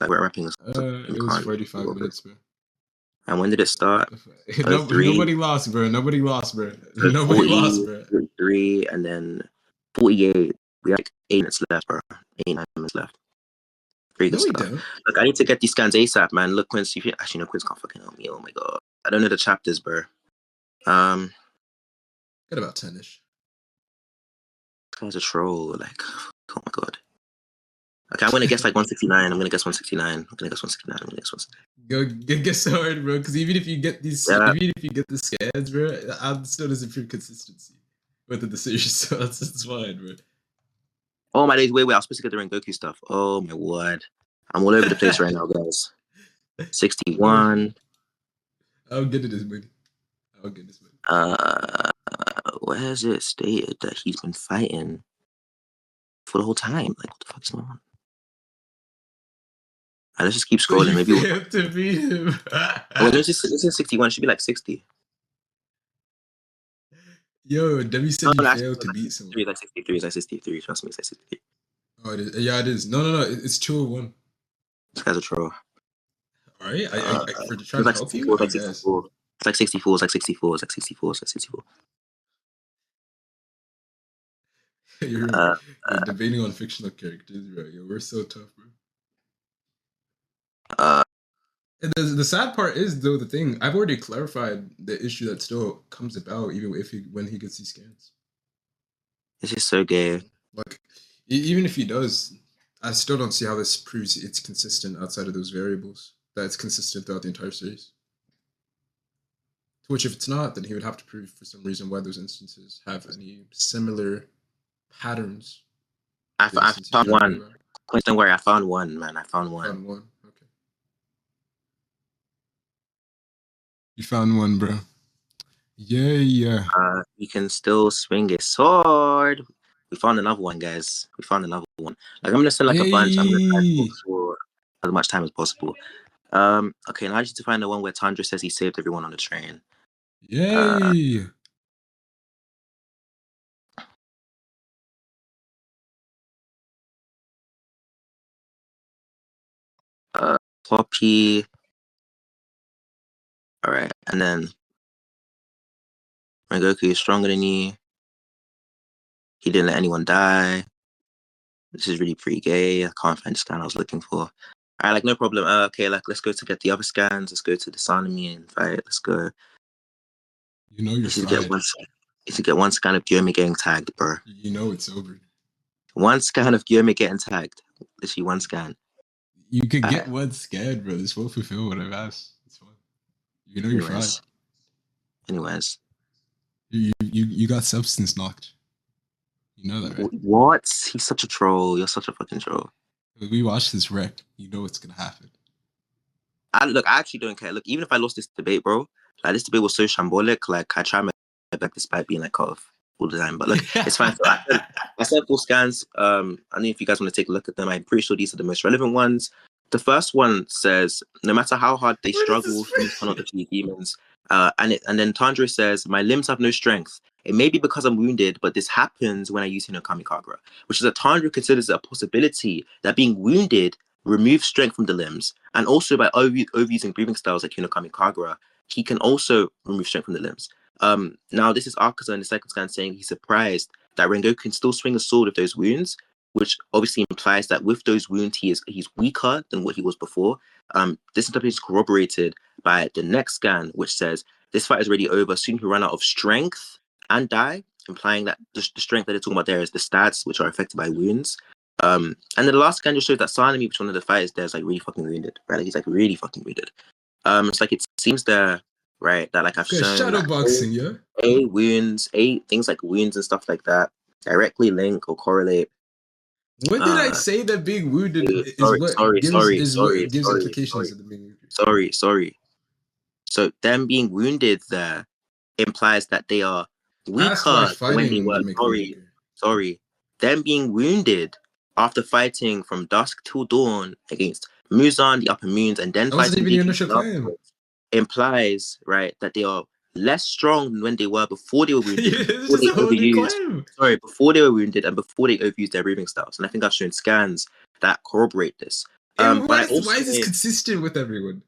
Like we're wrapping this up. It was 45 minutes, bro. And when did it start? Nobody lost, bro. Nobody lost, bro. Nobody lost, bro. 3 and then 48. We have like 8 minutes left, bro. 9 minutes left. Pretty good stuff. Look, I need to get these scans ASAP, man. Look, Quince, actually no, Quince can't fucking help me. Oh my god. I don't know the chapters, bro. Got about 10-ish. This guy's a troll, like, oh my god. Okay, I'm gonna guess like 169. I'm gonna guess 169. Go guess hard, bro. Because even if you get these, even if you get the scans, bro, I'm still doesn't prove consistency with the decision. So that's fine, bro. Oh my days, wait, I was supposed to get the Rengoku stuff. Oh my word. I'm all over the place right now, guys. 61. I'll get it as many. Where has it stated that he's been fighting for the whole time? Like, what the fuck's going on? Let's just keep scrolling. Maybe we have to beat him. This is 61. It should be like 60. Yo, Debbie said you failed to beat someone. It's like 63. It's like 63. Trust me, it's like 63. Oh, it is. Yeah, it is. No. It's 201. This guy's a troll. All right. For trying to help you, it's like 64. It's like 64. You're debating on fictional characters, bro. Yo, we're so tough, bro. And the sad part is, though, the thing I've already clarified the issue that still comes about, even when he gets these scans. It's just so gay. Like, even if he does, I still don't see how this proves it's consistent outside of those variables. That it's consistent throughout the entire series. To which, if it's not, then he would have to prove for some reason why those instances have any similar patterns. I found one. Don't worry, I found one, man. I found one. Okay. You found one, bro. Yeah. You can still swing a sword. We found another one, guys. Like, I'm gonna send like a bunch. I'm gonna try to for as much time as possible. Okay, now I just need to find the one where Tandra says he saved everyone on the train. Yay! Poppy. All right, and then Rengoku is stronger than you. He didn't let anyone die. This is really pretty gay. I can't find the scan I was looking for. All right, like no problem. Okay, like let's go to get the other scans. Let's go to the Sanemi and fight. Let's go. You know you're fried. Get one scan of Gyome getting tagged, bro. You know it's over. One scan of Gyome getting tagged. Literally one scan. You could get one scan, bro. This won't fulfill what I've asked. It's fine. You know you're fried. Anyways. You got substance knocked. You know that, right? What? He's such a troll. You're such a fucking troll. We watched this wreck. You know what's gonna happen. I actually don't care. Look, even if I lost this debate, bro, like this debate was so shambolic. Like I try my best despite being like cut off all the time. But look, it's fine. So I said full scans. I don't know if you guys want to take a look at them. I'm pretty sure these are the most relevant ones. The first one says, no matter how hard they struggle, humans cannot defeat demons. And then Tanjiro says, my limbs have no strength. It may be because I'm wounded, but this happens when I use Hinokami Kagura, which is that Tanjiro considers it a possibility that being wounded removes strength from the limbs, and also by overusing breathing styles like Hinokami Kagura, he can also remove strength from the limbs. Now this is Akaza in the second scan saying he's surprised that Rengoku can still swing a sword with those wounds, which obviously implies that with those wounds he's weaker than what he was before. This interpretation is corroborated by the next scan, which says this fight is already over. Soon he'll run out of strength and die, implying that the strength that they're talking about there is the stats which are affected by wounds. And then the last scan just shows that Sanemi, which one of the fighters there, is like really fucking wounded, right? Like he's like really fucking wounded. It's like it seems there, right, that like I've shown shadow boxing, yeah. Wounds, things like wounds and stuff like that directly link or correlate. When did I say that being wounded is what gives implications of the being wounded? Sorry. So them being wounded there implies that they are weaker when they were. Sorry. Them being wounded after fighting from dusk till dawn against Muzan, the Upper Moons, and then fighting the initial claim. Implies, right, that they are less strong than when they were before they were wounded. Before they were wounded and before they overused their breathing styles. And I think I've shown scans that corroborate this. Why is this consistent with everyone?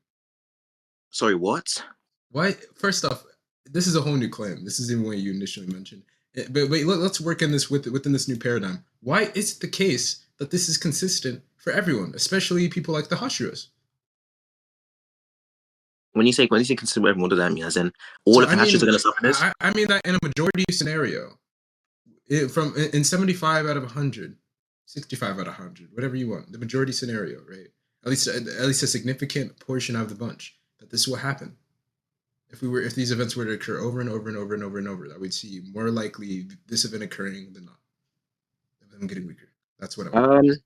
Sorry, what? Why? First off, this is a whole new claim. This isn't what you initially mentioned. But wait, let's work in this within this new paradigm. Why is it the case that this is consistent for everyone, especially people like the Hashiras? When you say consistent with everyone, what does that mean? As in, all of the Hashiras are going to suffer this? I mean that in a majority scenario, in 75 out of 100, 65 out of 100, whatever you want, the majority scenario, right? At least a significant portion of the bunch, that this will happen. If these events were to occur over and over and over and over and over, that we'd see more likely this event occurring than not. Of them getting weaker. That's what I want.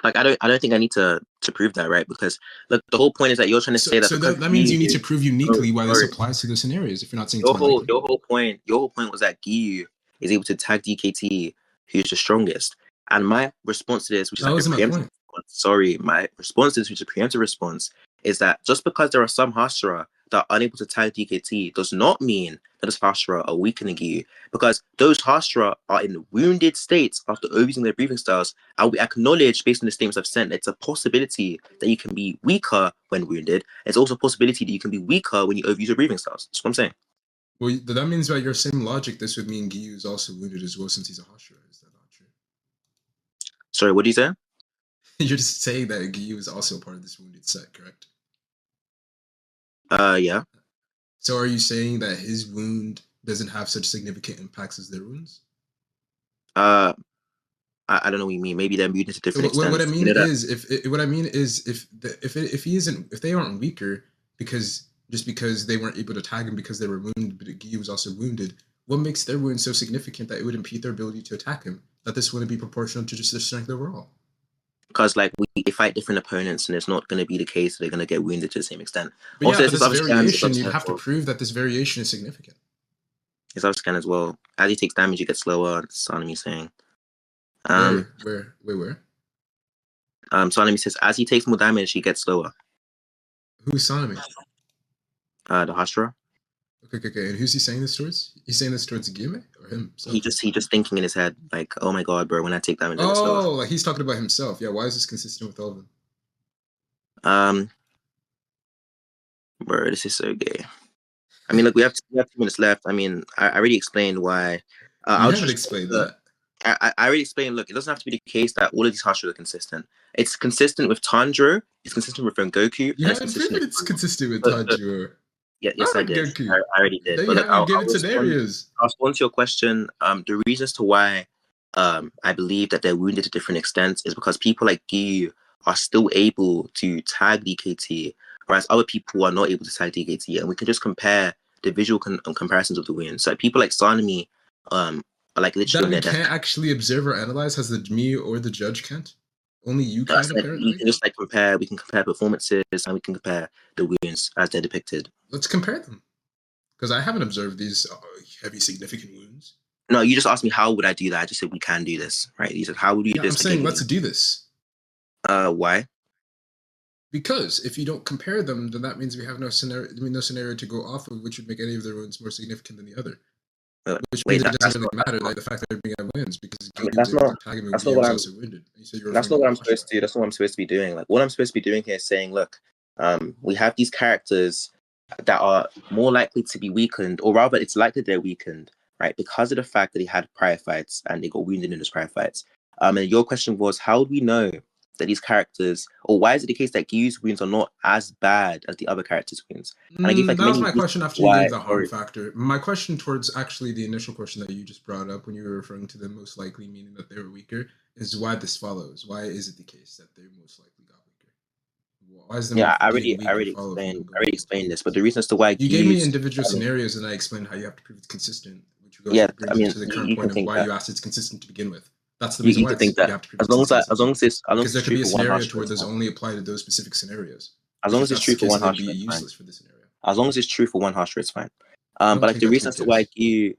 Like I don't think I need to prove that, right? Because look, the whole point is that you're trying to say that. So that means you need to prove uniquely why this applies to the scenarios. If you're not saying your whole point was that Giyu is able to tag DKT, who's the strongest. And my response to this, which is like a preemptive response, my response to this, which is a preemptive response, is that just because there are some Hashira that are unable to tag DKT does not mean that those Hashira are weakening Giyu, because those Hashira are in wounded states after overusing their breathing styles, and we acknowledge, based on the statements I've sent, it's a possibility that you can be weaker when wounded. It's also a possibility that you can be weaker when you overuse your breathing styles. That's what I'm saying. Well, that means by your same logic, this would mean Giyu is also wounded as well, since he's a Hashira. Is that not true? Sorry, what do you say? You're just saying that Giyu is also part of this wounded set, correct? Yeah. So are you saying that his wound doesn't have such significant impacts as their wounds? I don't know what you mean. Maybe they're muted to different extents. What I mean is, if they aren't weaker because they weren't able to tag him because they were wounded, but Giyu was also wounded, what makes their wound so significant that it would impede their ability to attack him? That this wouldn't be proportional to just their strength overall? Because like we fight different opponents, and it's not going to be the case that they're going to get wounded to the same extent. But also, this variation, you'd have to prove that this variation is significant. It's other scan as well. As he takes damage, he gets slower. Sanemi saying. Where? Sanemi says as he takes more damage, he gets slower. Who's Sanemi? The Hashira. Okay. And who's he saying this towards? He's saying this towards Guillemot or him? He just thinking in his head like, oh my god, bro, when I take damage, oh, like he's talking about himself. Yeah, why is this consistent with all of them? Bro, this is so gay. I mean, look, we have 2 minutes left. I mean, I already explained why. I haven't explained that. I already explained. Look, it doesn't have to be the case that all of these Hashira are consistent. It's consistent with Tanjiro. It's consistent with Rengoku. You haven't proven it's consistent with Tanjiro. Yes, I did. Goku. I already did. Then you haven't given scenarios. I'll respond to your question. The reasons to why I believe that they're wounded to different extents is because people like Gyu are still able to tag DKT, whereas other people are not able to tag DKT, and we can just compare the visual comparisons of the wounds. So people like Sanemi are like literally that we can't actually observe or analyze, as the me or the judge can't. Only you can. Apparently, we can just like compare. We can compare performances and we can compare the wounds as they're depicted. Let's compare them, because I haven't observed these heavy, significant wounds. No, you just asked me how would I do that. I just said we can do this, right? You said how would you do this? I'm saying let's do this. Why? Because if you don't compare them, then that means we have no scenario to go off of, which would make any of their wounds more significant than the other. Which means it doesn't really matter, like the fact that everybody wins, because that's not what I'm supposed to do. That's not what I'm supposed to be doing. Like what I'm supposed to be doing here is saying, look, we have these characters that are more likely to be weakened, or rather, it's likely they're weakened, right, because of the fact that they had prior fights and they got wounded in those prior fights. And your question was, how do we know that these characters, or why is it the case that Gyu's wounds are not as bad as the other characters' wounds? And I gave like that was my question after you gave the harm factor. My question towards actually the initial question that you just brought up when you were referring to them most likely meaning that they were weaker is why this follows. Why is it the case that they most likely got weaker? Why is them I already explained this, but the reason as to why you gave me individual scenarios and I explained how you have to prove it's consistent, which goes to the current point of why you asked it's consistent to begin with. That's the reason why you have to prove because there could be a scenario where there's only apply to those specific scenarios. As long as it's true for one Hashira, it's useless for this scenario. As long as it's true for one Hashira, it's fine. But like the reason why Gyu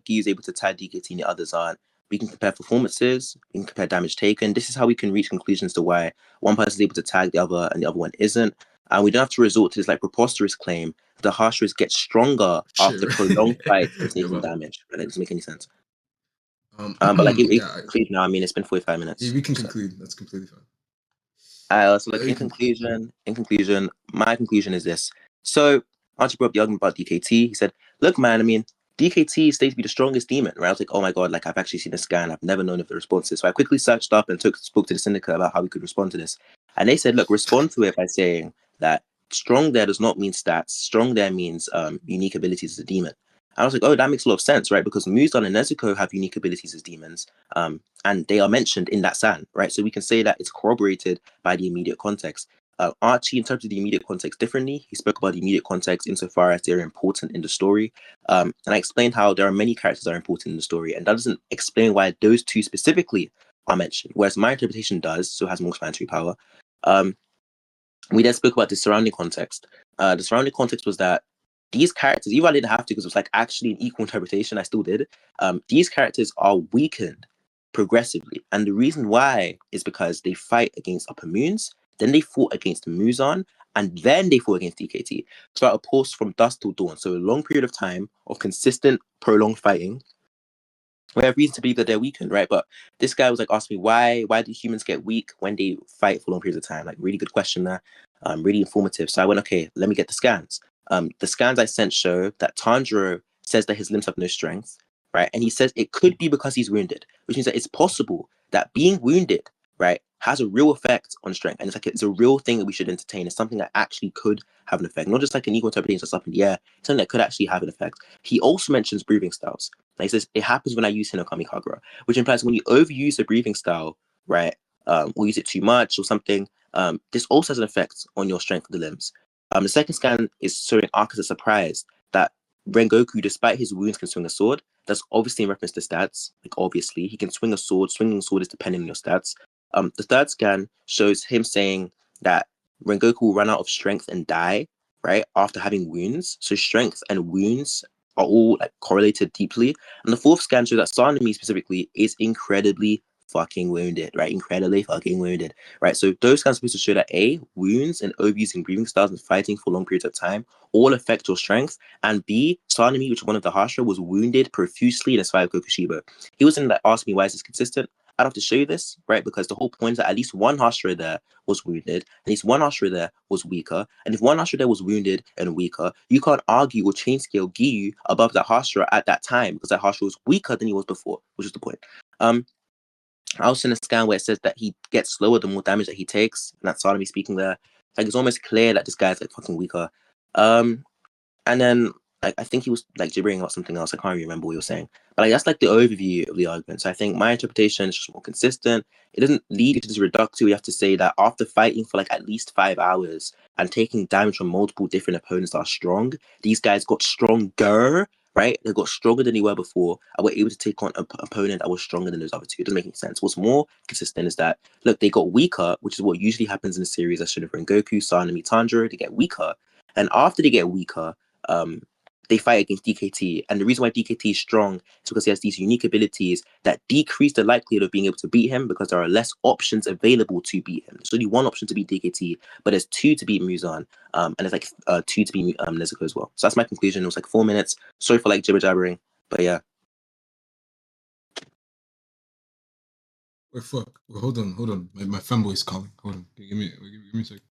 is able to tie DKT and the others aren't, we can compare performances, we can compare damage taken. This is how we can reach conclusions to why one person is able to tag the other and the other one isn't. And we don't have to resort to this like preposterous claim that the Hashiras get stronger after prolonged fights and taking damage. But that doesn't make any sense. But like we can conclude now. I mean, it's been 45 minutes. Yeah, we can conclude. That's completely fine. So like in conclusion, my conclusion is this. So Archie brought up the argument about DKT. He said, look, man, I mean, DKT is stated to be the strongest demon, right? I was like, oh my god, like I've actually seen a scan. I've never known of the responses. So I quickly searched up and spoke to the syndicate about how we could respond to this. And they said, look, respond to it by saying that strong there does not mean stats. Strong there means unique abilities as a demon. I was like, oh, that makes a lot of sense, right? Because Muzan and Nezuko have unique abilities as demons, and they are mentioned in that SAN, right? So we can say that it's corroborated by the immediate context. Archie interpreted the immediate context differently. He spoke about the immediate context insofar as they're important in the story. And I explained how there are many characters that are important in the story, and that doesn't explain why those two specifically are mentioned, whereas my interpretation does, so it has more explanatory power. We then spoke about the surrounding context. The surrounding context was that these characters, even I didn't have to because it was like actually an equal interpretation, I still did. These characters are weakened progressively. And the reason why is because they fight against upper moons, then they fought against Muzan, and then they fought against DKT. Throughout a course from dusk till dawn. So a long period of time of consistent, prolonged fighting. We have reason to believe that they're weakened, right? But this guy was like asking me why do humans get weak when they fight for long periods of time? Like really good question there. Really informative. So I went, okay, let me get the scans. The scans I sent show that Tanjiro says that his limbs have no strength, right? And he says it could be because he's wounded, which means that it's possible that being wounded, right, has a real effect on strength. And it's a real thing that we should entertain. It's something that actually could have an effect, not just like an equal interpretation that's up in the air. It's something that could actually have an effect. He also mentions breathing styles. Like he says, it happens when I use Hinokami Kagura, which implies when you overuse a breathing style, right, or use it too much or something, this also has an effect on your strength of the limbs. The second scan is showing Arc as a surprise that Rengoku, despite his wounds, can swing a sword. That's obviously in reference to stats. Like, obviously, he can swing a sword. Swinging a sword is depending on your stats. The third scan shows him saying that Rengoku will run out of strength and die, right, after having wounds. So strength and wounds are all like correlated deeply. And the fourth scan shows that Sanemi specifically is incredibly fucking wounded, right? Incredibly fucking wounded, right? So those scans are supposed to show that A, wounds and overusing breathing styles and fighting for long periods of time all affect your strength, and B, Sanemi, which is one of the Hashira, was wounded profusely in his fight with Kokushibo. He wasn't like, ask me why is this consistent? I'd have to show you this, right? Because the whole point is that at least one Hashira there was wounded, at least one Hashira there was weaker, and if one Hashira there was wounded and weaker, you can't argue or chain scale Giyu above that Hashira at that time because that Hashira was weaker than he was before, which is the point. I also in a scan where it says that he gets slower the more damage that he takes, and that's Salami speaking there. Like it's almost clear that this guy's like fucking weaker. And then like I think he was like gibbering about something else. I can't remember what he was saying. But like that's like the overview of the argument. So I think my interpretation is just more consistent. It doesn't lead you to this reductio. You have to say that after fighting for like at least 5 hours and taking damage from multiple different opponents that are strong, these guys got stronger, right? They got stronger than they were before and were able to take on an opponent that was stronger than those other two. It doesn't make any sense. What's more consistent is that, look, they got weaker, which is what usually happens in a series as Shinobu and Goku, Sanemi, Tanjiro. They get weaker. And after they get weaker, they fight against DKT. And the reason why DKT is strong is because he has these unique abilities that decrease the likelihood of being able to beat him because there are less options available to beat him. There's only one option to beat DKT, but there's 2 to beat Muzan. And there's like 2 to beat Nezuko as well. So that's my conclusion. It was like 4 minutes. Sorry for like jibber jabbering, but yeah. Wait, fuck. Well, hold on. My fanboy's calling. Hold on. Give me a second.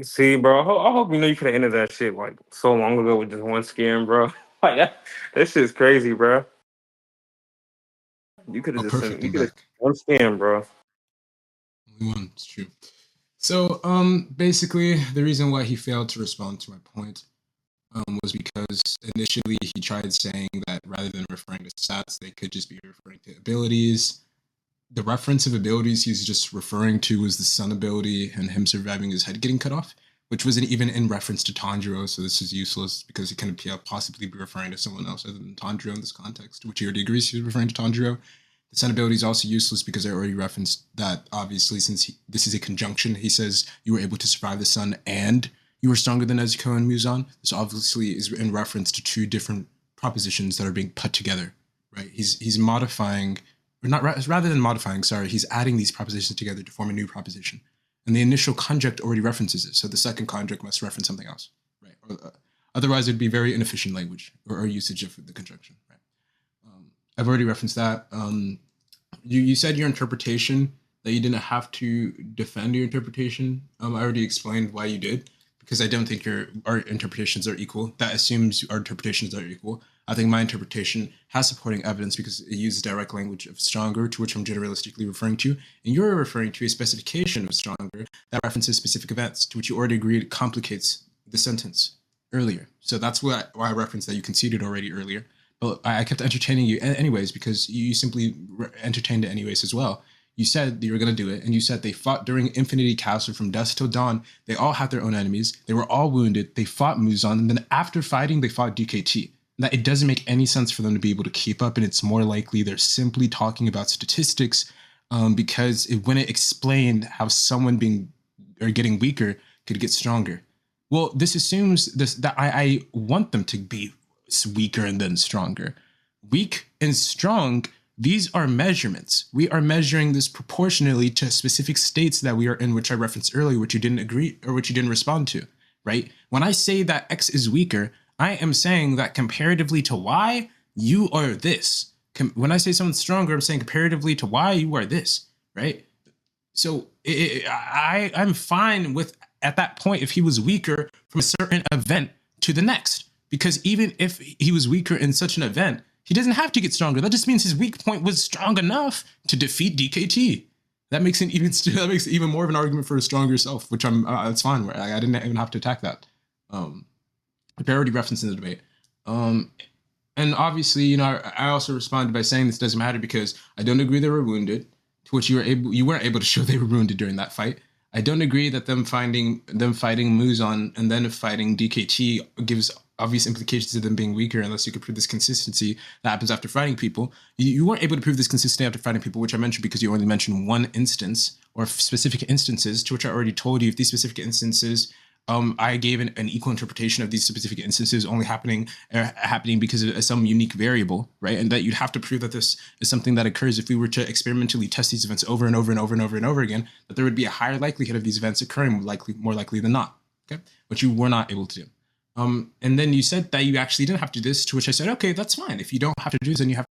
See, bro, I hope you know you could have ended that shit like so long ago with just one skin, bro. Like that shit's crazy, bro. You could have just Perfect. you could have one skin, bro. Only one. It's true. So, basically, the reason why he failed to respond to my point was because initially he tried saying that rather than referring to stats, they could just be referring to abilities. The reference of abilities he's just referring to was the sun ability and him surviving his head getting cut off, which wasn't even in reference to Tanjiro, so this is useless because he couldn't possibly be referring to someone else other than Tanjiro in this context, which he already agrees he's referring to Tanjiro. The sun ability is also useless because I already referenced that, obviously, since this is a conjunction, he says you were able to survive the sun and you were stronger than Nezuko and Muzan. This obviously is in reference to 2 different propositions that are being put together, right? He's modifying... Or not rather than modifying, sorry, he's adding these propositions together to form a new proposition. And the initial conjunct already references it, so the second conjunct must reference something else, right? Or, otherwise, it'd be very inefficient language or usage of the conjunction, right? I've already referenced that. You said your interpretation that you didn't have to defend your interpretation. I already explained why you did, because I don't think our interpretations are equal. That assumes our interpretations are equal. I think my interpretation has supporting evidence because it uses direct language of stronger, to which I'm generalistically referring to, and you're referring to a specification of stronger that references specific events, to which you already agreed complicates the sentence earlier. So that's why I referenced that you conceded already earlier. But I kept entertaining you anyways because you simply entertained it anyways as well. You said that you were going to do it, and you said they fought during Infinity Castle from dusk till dawn. They all had their own enemies. They were all wounded. They fought Muzan, and then after fighting, they fought DKT. That it doesn't make any sense for them to be able to keep up, and it's more likely they're simply talking about statistics because it wouldn't explain how someone getting weaker could get stronger. Well, this assumes that I want them to be weaker and then stronger. Weak and strong, these are measurements. We are measuring this proportionally to specific states that we are in, which I referenced earlier, which you didn't agree or which you didn't respond to, right? When I say that X is weaker, I am saying that comparatively to Y, you are this. When I say someone's stronger, I'm saying comparatively to Y, you are this, right? So I'm fine with, at that point, if he was weaker from a certain event to the next. Because even if he was weaker in such an event, he doesn't have to get stronger. That just means his weak point was strong enough to defeat DKT. That makes it even more of an argument for a stronger self, which it's fine. Where I didn't even have to attack that. I already referenced in the debate. And obviously, you know, I also responded by saying this doesn't matter because I don't agree they were wounded, to which you weren't able to show they were wounded during that fight. I don't agree that them fighting Muzan and then fighting DKT gives obvious implications of them being weaker unless you could prove this consistency that happens after fighting people. You weren't able to prove this consistency after fighting people, which I mentioned because you only mentioned one instance or specific instances, to which I already told you if these specific instances I gave an equal interpretation of these specific instances only happening because of some unique variable, right? And that you'd have to prove that this is something that occurs if we were to experimentally test these events over and over and over and over and over again, that there would be a higher likelihood of these events occurring more likely than not, okay? Which you were not able to do. And then you said that you actually didn't have to do this, to which I said, okay, that's fine. If you don't have to do this, then you have